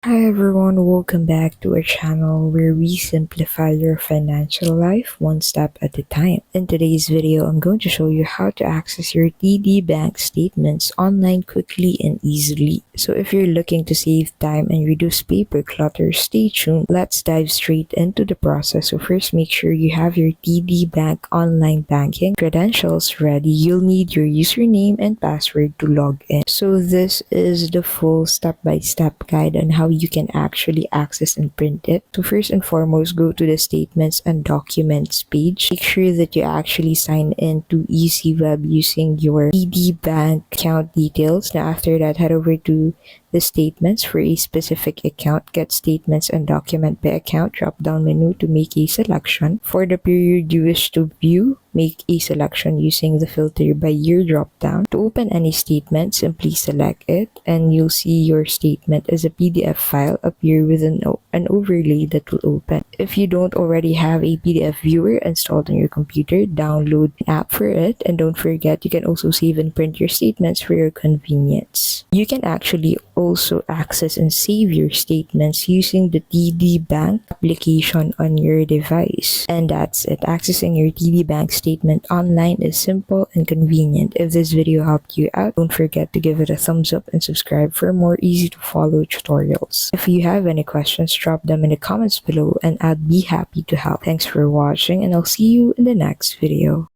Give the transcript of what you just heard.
Hi everyone, welcome back to our channel where we simplify your financial life one step at a time. In today's video, I'm going to show you how to access your TD bank statements online quickly and easily. So if you're looking to save time and reduce paper clutter, stay tuned. Let's dive straight into the process. So first, make sure you have your TD bank online banking credentials ready. You'll need your username and password to log in. So this is the full step-by-step guide on how you can actually access and print it. So first and foremost, go to the statements and documents page. Make sure that you actually sign in to EasyWeb using your TD bank account details. Now after that, head over to the statements for a specific account. Get statements and document by account drop down menu to make a selection. For the period you wish to view, make a selection using the filter by year drop down. To open any statement, simply select it and you'll see your statement as a PDF file appear with an overlay that will open. If you don't already have a PDF viewer installed on your computer, download an app for it, and don't forget you can also save and print your statements for your convenience. You can actually also access and save your statements using the TD Bank application on your device. And that's it. Accessing your TD Bank statement online is simple and convenient. If this video helped you out, don't forget to give it a thumbs up and subscribe for more easy to follow tutorials. If you have any questions, drop them in the comments below and I'd be happy to help. Thanks for watching and I'll see you in the next video.